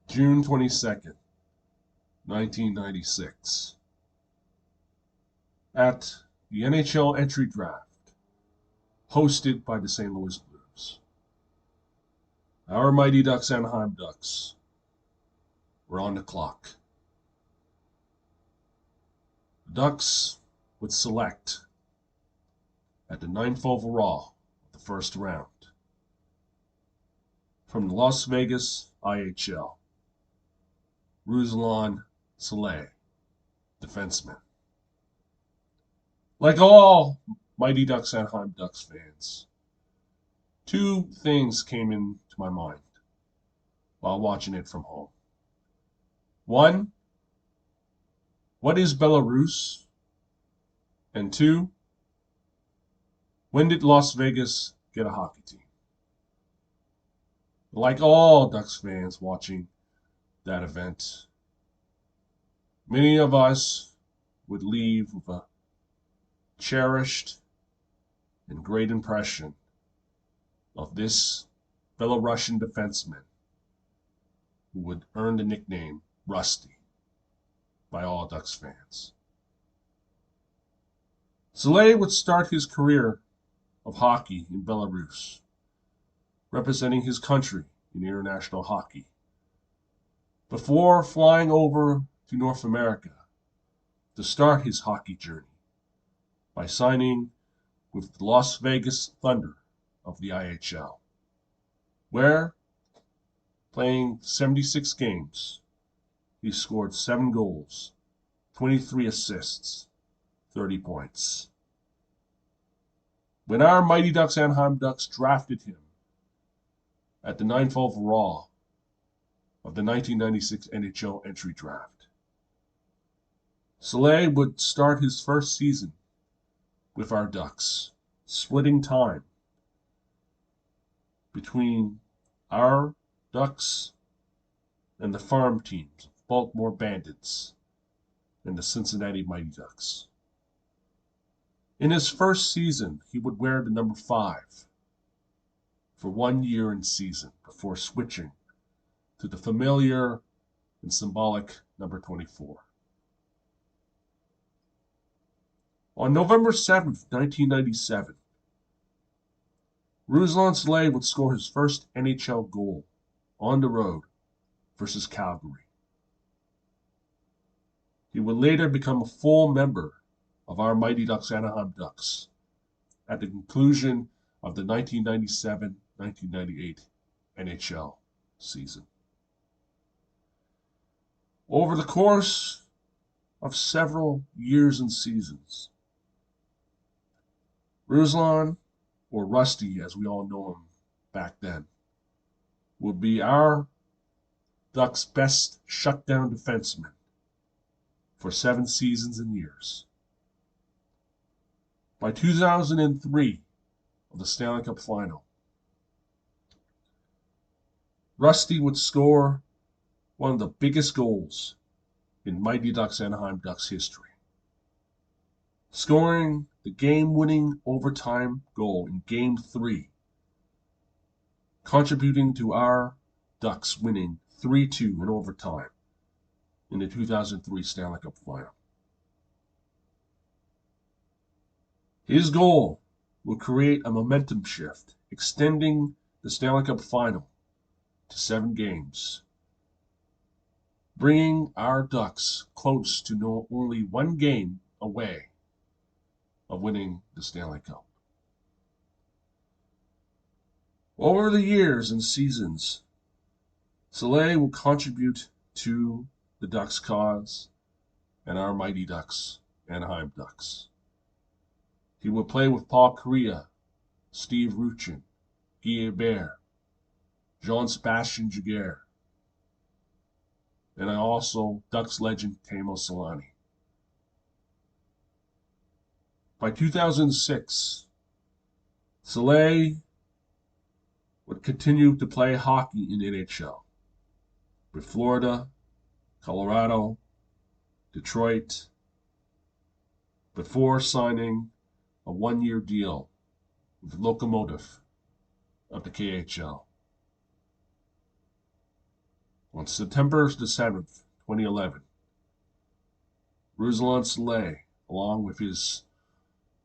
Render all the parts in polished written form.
June 22nd, 1996. At the NHL entry draft, hosted by the St. Louis Blues, our Mighty Ducks Anaheim Ducks were on the clock. The Ducks would select at the 9th overall of the first round from the Las Vegas IHL, Ruslan Salei, defenseman. Like all Mighty Ducks Anaheim Ducks fans, two things came into my mind while watching it from home. One, what is Belarus? And two, when did Las Vegas get a hockey team? Like all Ducks fans watching that event, many of us would leave with a cherished and great impression of this Belarusian defenseman who would earn the nickname Rusty by all Ducks fans. Salei would start his career of hockey in Belarus, representing his country in international hockey, before flying over to North America to start his hockey journey by signing with the Las Vegas Thunder of the IHL, where, playing 76 games, he scored 7 goals, 23 assists, 30 points. When our Mighty Ducks Anaheim Ducks drafted him at the 9th overall of the 1996 NHL entry draft, Salei would start his first season with our Ducks, splitting time between our Ducks and the farm teams, Baltimore Bandits and the Cincinnati Mighty Ducks. In his first season, he would wear the number 5 for 1 year and season before switching to the familiar and symbolic number 24. On November 7th, 1997, Ruslan Salei would score his first NHL goal on the road versus Calgary. He would later become a full member of our Mighty Ducks Anaheim Ducks at the conclusion of the 1997-1998 NHL season. Over the course of several years and seasons, Ruslan, or Rusty as we all know him back then, would be our Ducks' best shutdown defenseman for 7 seasons and years. By 2003 of the Stanley Cup Final, Rusty would score one of the biggest goals in Mighty Ducks Anaheim Ducks history, scoring the game-winning overtime goal in Game 3, contributing to our Ducks winning 3-2 in overtime in the 2003 Stanley Cup Final. His goal would create a momentum shift, extending the Stanley Cup Final to 7 games, bringing our Ducks close to only 1 game away of winning the Stanley Cup. Over the years and seasons, Salei will contribute to the Ducks' cause and our Mighty Ducks, Anaheim Ducks. He will play with Paul Kariya, Steve Ruchin, Guy Hebert, Jean-Sébastien Giguère, and also Ducks legend Teemu Selanne. By 2006, Salei would continue to play hockey in the NHL with Florida, Colorado, Detroit, before signing a 1-year deal with Lokomotiv of the KHL. On September the 7th, 2011, Ruslan Salei, along with his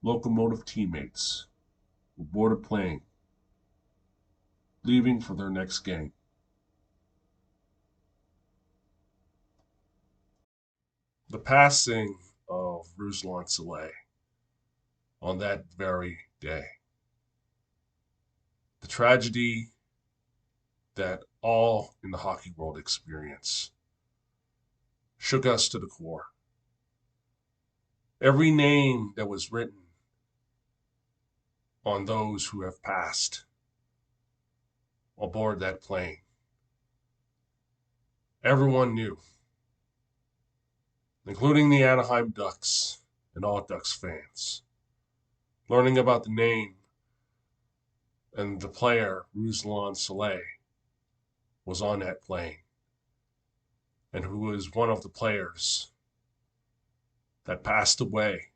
locomotive teammates, were board a plane, leaving for their next game. The passing of Ruslan Salei on that very day, the tragedy that all in the hockey world experience, shook us to the core. Every name that was written on those who have passed aboard that plane, everyone knew, including the Anaheim Ducks and all Ducks fans. Learning about the name and the player, Ruslan Salei, was on that plane, and who was one of the players that passed away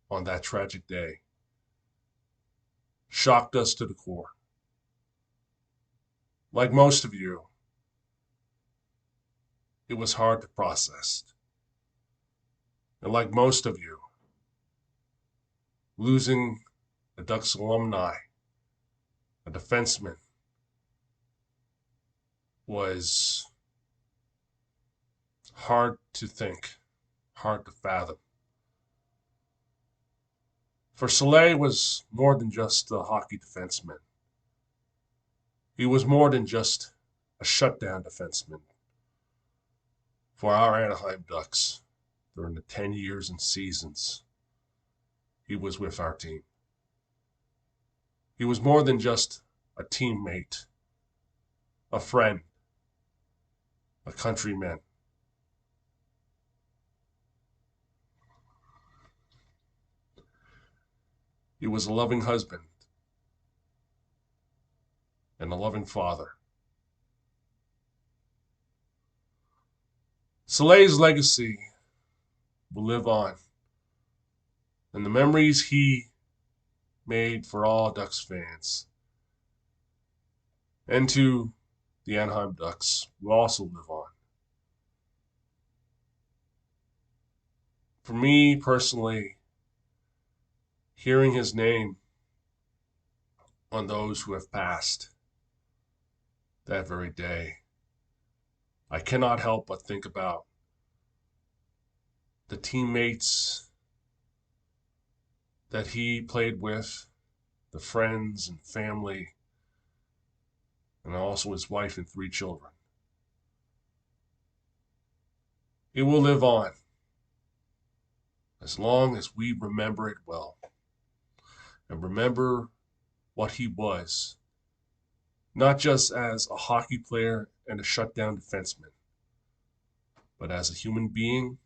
on that tragic day, shocked us to the core. Like most of you, it was hard to process. And like most of you, losing a Ducks alumni, a defenseman, was hard to think, hard to fathom. For Salei was more than just a hockey defenseman. He was more than just a shutdown defenseman for our Anaheim Ducks during the 10 years and seasons he was with our team. He was more than just a teammate, a friend, a countryman. He was a loving husband and a loving father. Salei's legacy will live on, and the memories he made for all Ducks fans and to the Anaheim Ducks will also live on. For me personally, hearing his name on those who have passed that very day, I cannot help but think about the teammates that he played with, the friends and family, and also his wife and 3 children. It will live on as long as we remember it well and remember what he was, not just as a hockey player and a shutdown defenseman, but as a human being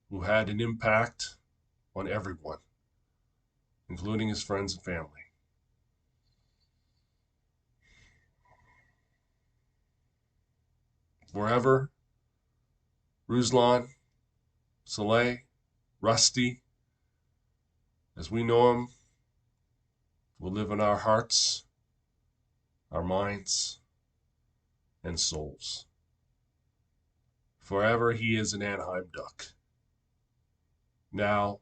who had an impact on everyone, including his friends and family. Forever, Ruslan Salei, Rusty, as we know him, will live in our hearts, our minds, and souls. Forever he is an Anaheim Duck. Now,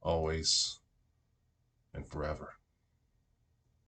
always, and forever.